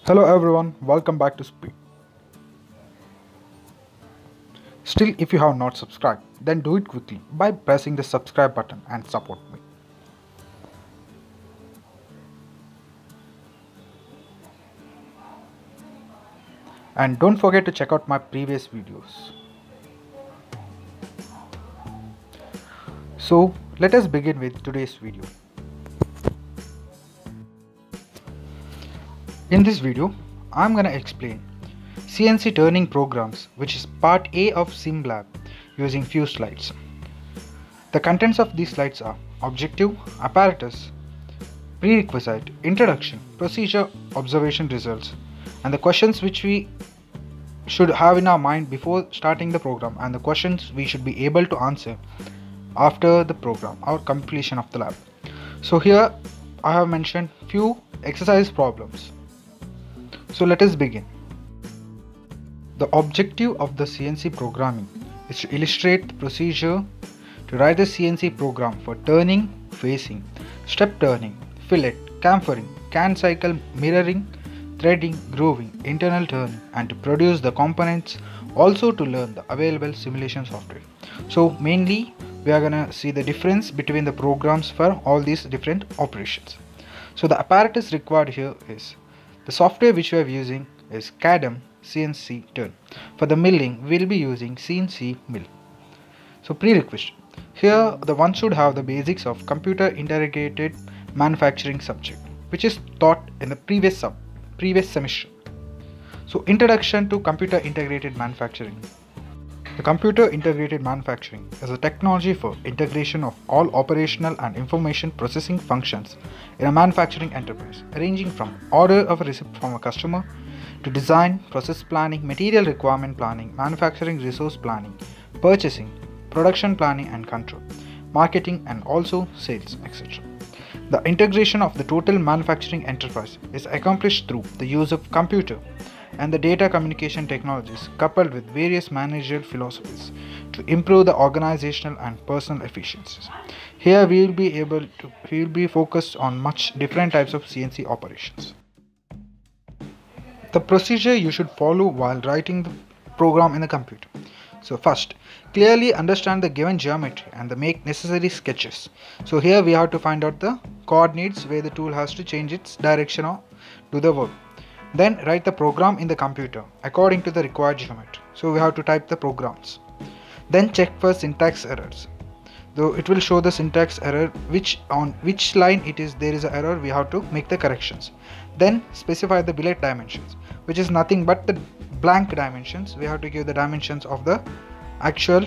Hello everyone, welcome back to Speed. Still, if you have not subscribed, then do it quickly by pressing the subscribe button and support me. And don't forget to check out my previous videos. So, let us begin with today's video. In this video, I'm gonna explain CNC turning programs, which is part A of SimLab, using few slides. The contents of these slides are objective, apparatus, prerequisite, introduction, procedure, observation, results, and the questions which we should have in our mind before starting the program, and the questions we should be able to answer after the program or completion of the lab. So here I have mentioned few exercise problems. So let us begin. The objective of the CNC programming is to illustrate the procedure to write a CNC program for turning, facing, step turning, fillet, chamfering, can cycle, mirroring, threading, grooving, internal turning, and to produce the components, also to learn the available simulation software. So mainly we are gonna see the difference between the programs for all these different operations. So the apparatus required here is the software which we are using is CADM CNC Turn. For the milling, we will be using CNC Mill. So prerequisite. Here the one should have the basics of computer integrated manufacturing subject, which is taught in the previous semester. So introduction to computer integrated manufacturing. The computer integrated manufacturing is a technology for integration of all operational and information processing functions in a manufacturing enterprise, ranging from order of a receipt from a customer to design, process planning, material requirement planning, manufacturing resource planning, purchasing, production planning and control, marketing and also sales, etc. The integration of the total manufacturing enterprise is accomplished through the use of computer and the data communication technologies coupled with various managerial philosophies to improve the organizational and personal efficiencies. Here we will be focused on much different types of CNC operations. The procedure you should follow while writing the program in the computer. So first, clearly understand the given geometry and make necessary sketches. So here we have to find out the coordinates where the tool has to change its direction or do the work. Then write the program in the computer according to the required geometry. So we have to type the programs. Then check for syntax errors. Though it will show the syntax error on which line there is an error, we have to make the corrections. Then specify the billet dimensions, which is nothing but the blank dimensions. We have to give the dimensions of the actual,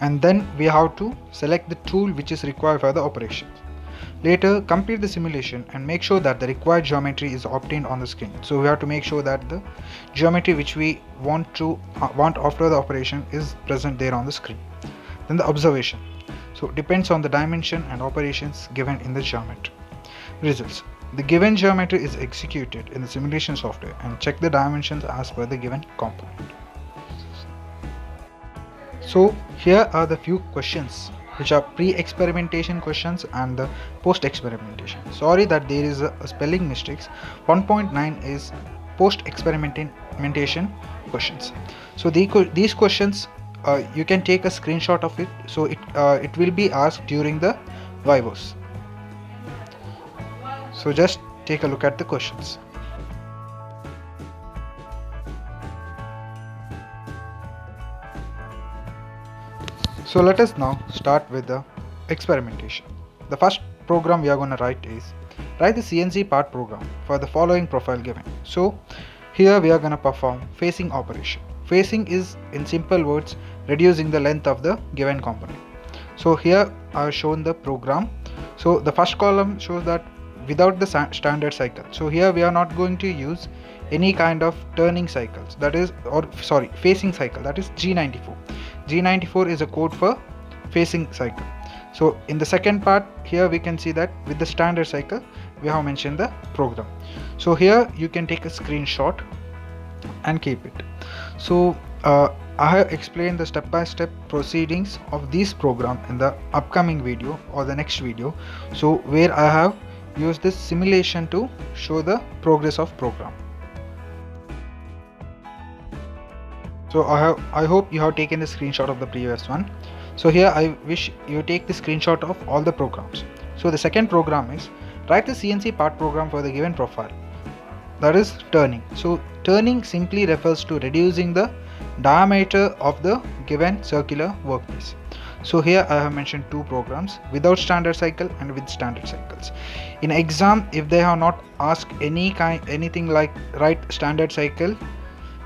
and then we have to select the tool which is required for the operations. Later, complete the simulation and make sure that the required geometry is obtained on the screen. So we have to make sure that the geometry which we want after the operation is present there on the screen. Then the observation. So it depends on the dimension and operations given in the geometry. Results. The given geometry is executed in the simulation software and check the dimensions as per the given component. So here are the few questions which are pre-experimentation questions and the post-experimentation. Sorry that there is a spelling mistakes. 1.9 is post-experimentation questions. So these questions you can take a screenshot of it. So it will be asked during the vivos. So just take a look at the questions. So let us now start with the experimentation. The first program we are going to write is write the CNC part program for the following profile given. So here we are going to perform facing operation. Facing is, in simple words, reducing the length of the given component. So here I have shown the program. So the first column shows that without the standard cycle. So here we are not going to use any kind of turning cycles, facing cycle, that is G94. G94 is a code for facing cycle. So in the second part, here we can see that with the standard cycle we have mentioned the program. So here you can take a screenshot and keep it. So I have explained the step-by-step proceedings of this program in the upcoming video or the next video, so where I have use this simulation to show the progress of program. So I hope you have taken the screenshot of the previous one. So here I wish you take the screenshot of all the programs. So the second program is write the CNC part program for the given profile, that is turning. So turning simply refers to reducing the diameter of the given circular workpiece. So here I have mentioned two programs, without standard cycle and with standard cycles. In exam, if they have not asked anything like write standard cycle,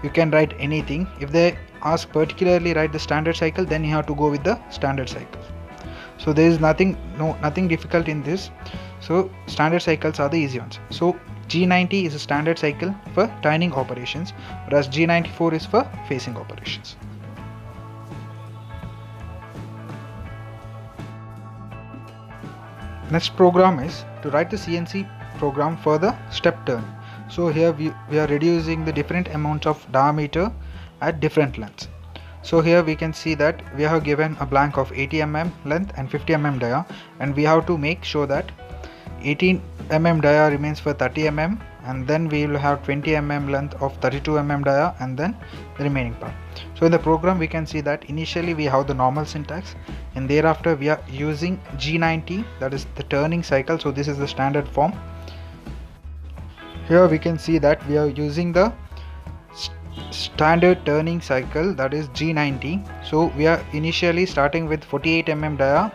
you can write anything. If they ask particularly write the standard cycle, then you have to go with the standard cycle. So there is nothing difficult in this. So standard cycles are the easy ones. So G90 is a standard cycle for turning operations, whereas G94 is for facing operations. Next program is to write the CNC program for the step turn. So here we are reducing the different amounts of diameter at different lengths. So here we can see that we have given a blank of 80 mm length and 50 mm dia, and we have to make sure that 18 mm dia remains for 30 mm, and then we will have 20 mm length of 32 mm dia, and then the remaining part. So in the program we can see that initially we have the normal syntax, and thereafter we are using G90, that is the turning cycle. So this is the standard form. Here we can see that we are using the standard turning cycle, that is G90. So we are initially starting with 48 mm dia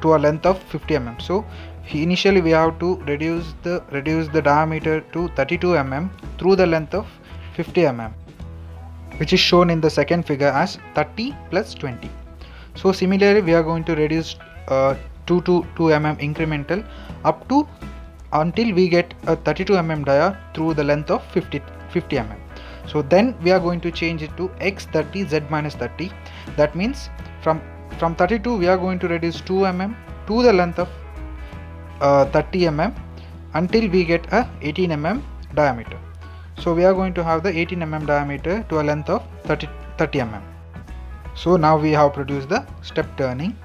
to a length of 50 mm. So initially we have to reduce the diameter to 32 mm through the length of 50 mm, which is shown in the second figure as 30 plus 20. So similarly we are going to reduce 2 to 2 mm incremental up to until we get a 32 mm dia through the length of 50 mm. So then we are going to change it to x30 z minus 30. That means from 32 we are going to reduce 2 mm to the length of 30 mm until we get a 18 mm diameter. So we are going to have the 18 mm diameter to a length of 30 mm. So now we have produced the step turning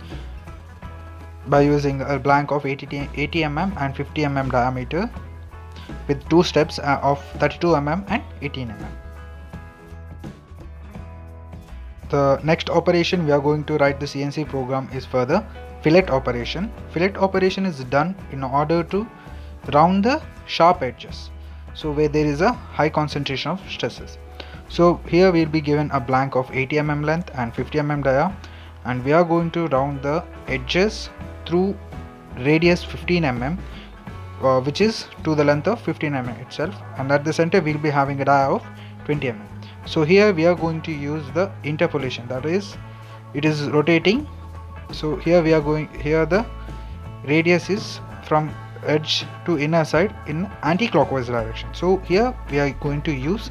by using a blank of 80 mm and 50 mm diameter with two steps of 32 mm and 18 mm. The next operation we are going to write the CNC program is for the fillet operation. Fillet operation is done in order to round the sharp edges, so where there is a high concentration of stresses. So here we will be given a blank of 80 mm length and 50 mm dia, and we are going to round the edges through radius 15 mm, which is to the length of 15 mm itself, and at the center we will be having a dia of 20 mm. So here we are going to use the interpolation, that is it is rotating. So here the radius is from edge to inner side in anti-clockwise direction. So here we are going to use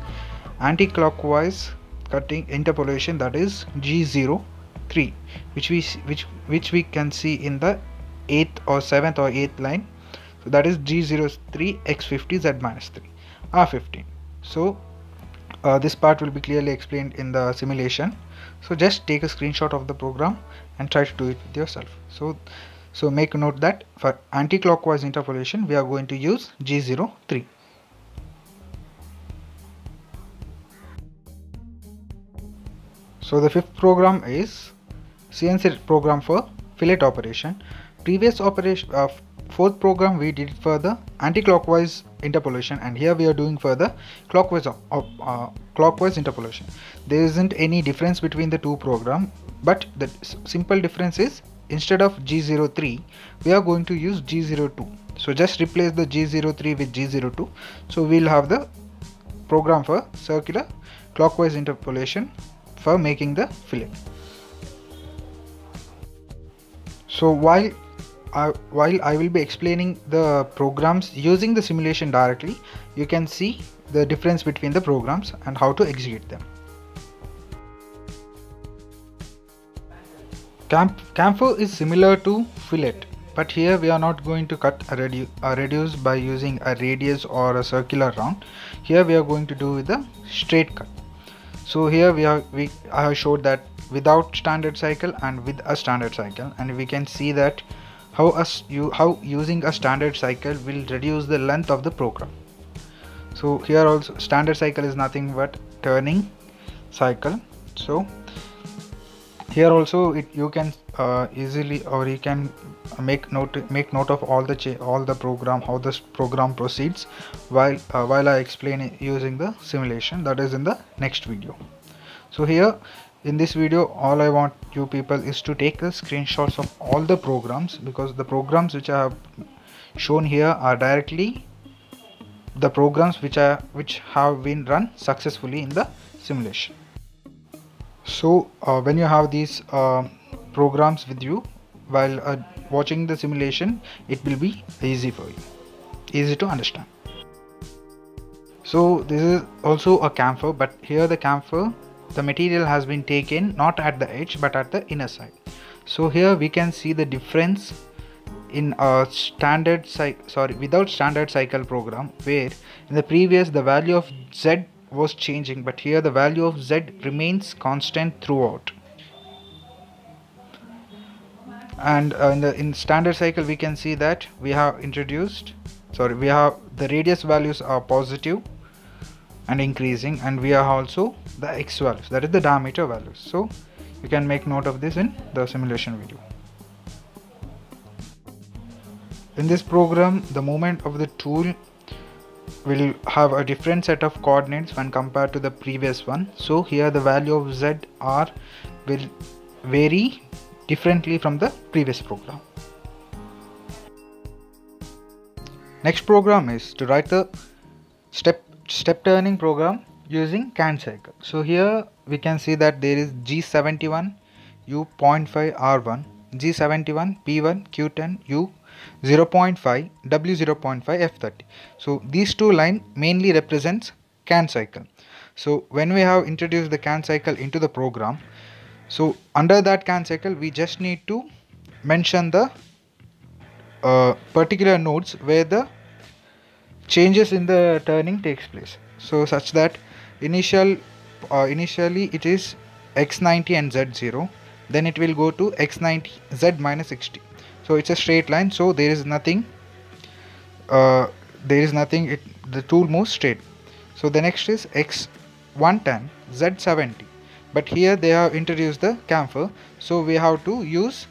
anti-clockwise cutting interpolation, that is G03, which we can see in the 8th or 7th or 8th line. So that is G03 x50 z minus 3 R15. So this part will be clearly explained in the simulation. So just take a screenshot of the program and try to do it with yourself. So make a note that for anti-clockwise interpolation we are going to use G03. So the fifth program is CNC program for fillet operation. Previous operation fourth program we did for the anti-clockwise interpolation, and here we are doing for the clockwise interpolation. There isn't any difference between the two programs, but the simple difference is instead of G03 we are going to use G02. So just replace the G03 with G02. So we'll have the program for circular clockwise interpolation for making the fillet. So while I will be explaining the programs using the simulation directly, you can see the difference between the programs and how to execute them. Chamfer is similar to fillet, but here we are not going to cut a reduce by using a radius or a circular round. Here we are going to do with a straight cut. So here I have showed that without standard cycle and with a standard cycle, and we can see that how using a standard cycle will reduce the length of the program. So here also standard cycle is nothing but turning cycle. So here also you can easily, or you can make note of all the program, how this program proceeds, while I explain it using the simulation, that is in the next video. So here in this video, all I want you people is to take the screenshots of all the programs, because the programs which I have shown here are directly the programs which have been run successfully in the simulation. So when you have these programs with you while watching the simulation, it will be easy for you, easy to understand. So this is also a chamfer, but here the chamfer, the material has been taken not at the edge but at the inner side. So here we can see the difference in a without standard cycle program, where in the previous the value of Z was changing, but here the value of Z remains constant throughout. And in standard cycle we can see that we have the radius values are positive and increasing, and we have also the X values, that is the diameter values. So you can make note of this in the simulation video. In this program, the movement of the tool will have a different set of coordinates when compared to the previous one. So here the value of ZR will vary differently from the previous program. Next program is to write the step turning program using CAN cycle. So here we can see that there is G71 U.5 R1, G71 P1 Q10 U 0.5 W 0.5 F30. So these two lines mainly represents CAN cycle. So when we have introduced the CAN cycle into the program, so under that CAN cycle we just need to mention the particular nodes where the changes in the turning takes place. So such that initially it is X90 and Z0, then it will go to X90 Z minus 60. So it's a straight line, so there is nothing, the tool moves straight. So the next is X110 Z70, but here they have introduced the chamfer, so we have to use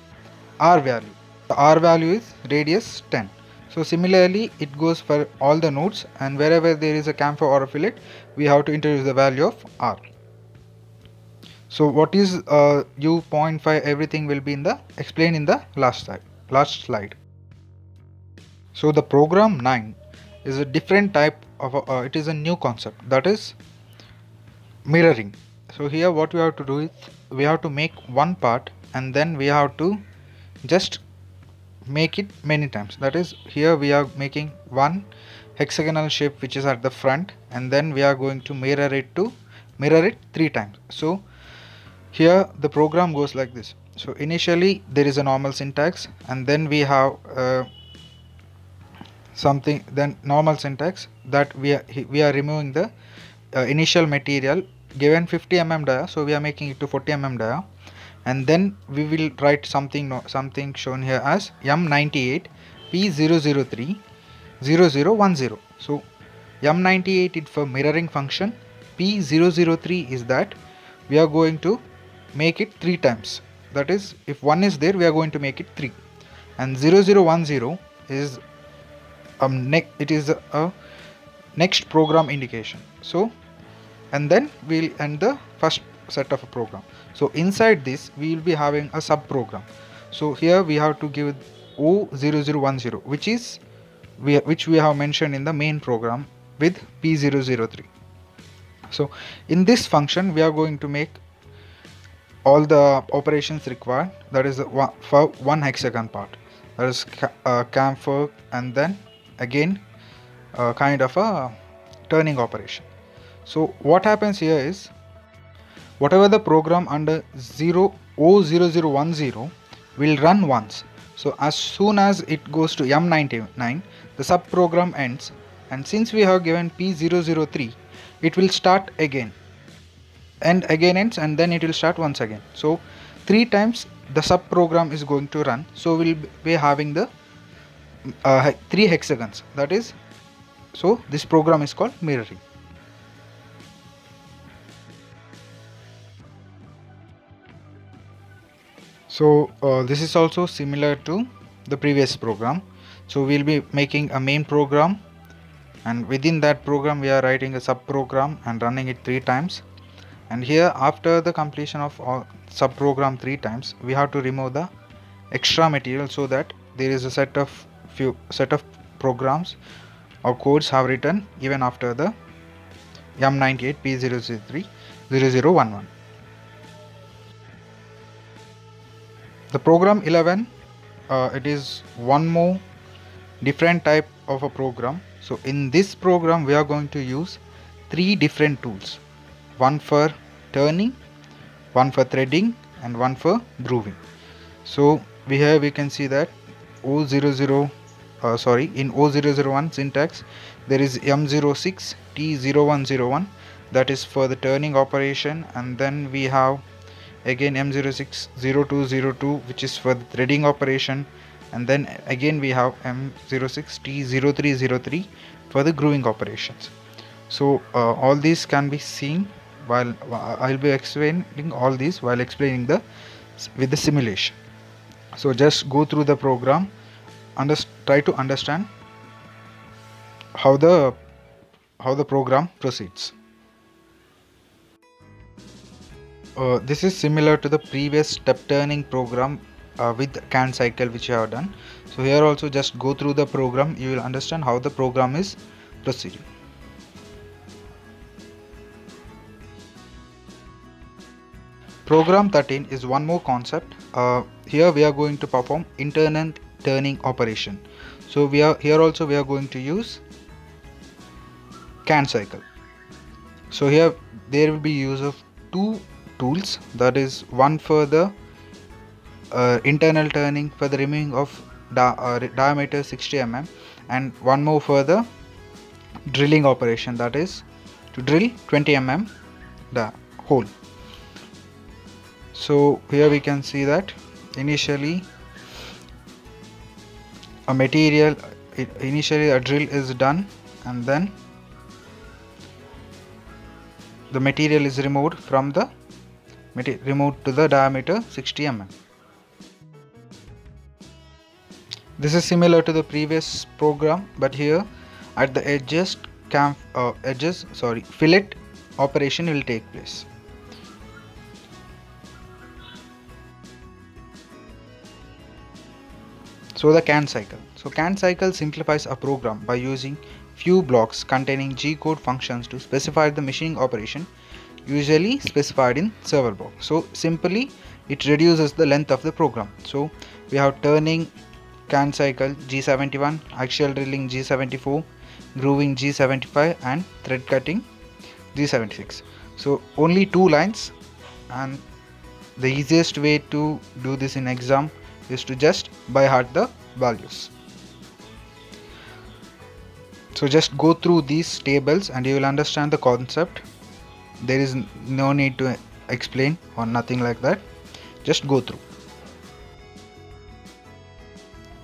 R value. The R value is radius 10. So similarly it goes for all the nodes, and wherever there is a chamfer or a fillet, we have to introduce the value of R. So what is U.5, everything will be explained in the last slide. So the program 9 is a different type of it is a new concept, that is mirroring. So here what we have to do is we have to make one part, and then we have to just make it many times. That is, here we are making one hexagonal shape which is at the front, and then we are going to mirror it 3 times. So here the program goes like this. So initially there is a normal syntax, and then we have normal syntax that we are removing the initial material given 50 mm dia, so we are making it to 40 mm dia, and then we will write something shown here as M98 P003 0010. So M98 is for mirroring function, P003 is that we are going to make it 3 times. That is, if 1 is there, we are going to make it 3, and 0010 is it is a next program indication. So, and then we'll end the first set of a program. So inside this we will be having a sub program. So here we have to give O0010, which we have mentioned in the main program with P003. So in this function we are going to make all the operations required, that is for one hexagon part, that is chamfer, and then again kind of a turning operation. So what happens here is, whatever the program under O0010 will run once. So as soon as it goes to M99, the sub program ends, and since we have given P003, it will start again and again ends, and then it will start once again. So 3 times the sub program is going to run, so we'll be having the 3 hexagons, that is, so this program is called mirroring. So this is also similar to the previous program. So we'll be making a main program, and within that program we are writing a sub program and running it 3 times. And here, after the completion of all sub program 3 times, we have to remove the extra material, so that there is a set of programs or codes have written even after the M98P0030011. The program 11, it is one more different type of a program. So in this program we are going to use 3 different tools, one for turning, one for threading, and one for grooving. So here we can see that in O001 syntax there is M06 T0101, that is for the turning operation, and then we have again M06 0202 which is for the threading operation, and then again we have M06 T0303 for the grooving operations. So all these can be seen while I'll be explaining all these while explaining with the simulation. So just go through the program, try to understand how the program proceeds. This is similar to the previous step turning program with can cycle which you have done. So here also just go through the program, you will understand how the program is proceeding. Program 13 is one more concept. Here we are going to perform internal turning operation. So we are going to use can cycle. So here there will be use of 2 tools, that is one for the internal turning for the removing of diameter 60 mm, and one more for the drilling operation, that is to drill 20 mm the hole. So here we can see that initially a drill is done, and then the material is removed to the diameter 60 mm. This is similar to the previous program, but here at the edges fillet operation will take place. So the can cycle. So can cycle simplifies a program by using few blocks containing G-code functions to specify the machining operation usually specified in server block. So simply it reduces the length of the program. So we have turning can cycle G71, axial drilling G74, grooving G75, and thread cutting G76. So only 2 lines, and the easiest way to do this in exam is to just by heart the values. So just go through these tables and you will understand the concept. There is no need to explain or nothing like that, just go through.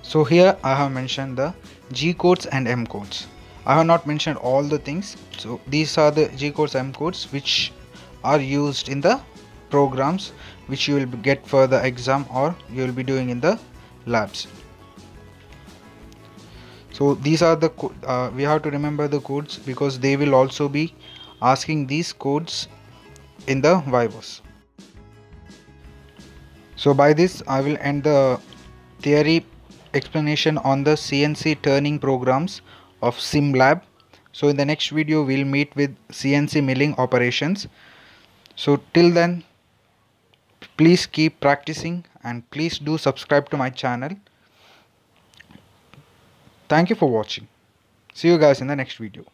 So here I have mentioned the G codes and M codes. I have not mentioned all the things. So these are the G codes, M codes which are used in the programs which you will get for the exam or you will be doing in the labs. So these are the we have to remember the codes because they will also be asking these codes in the vivos. So by this I will end the theory explanation on the CNC turning programs of SimLab. So in the next video we'll meet with CNC milling operations. So till then, please keep practicing and please do subscribe to my channel. Thank you for watching. See you guys in the next video.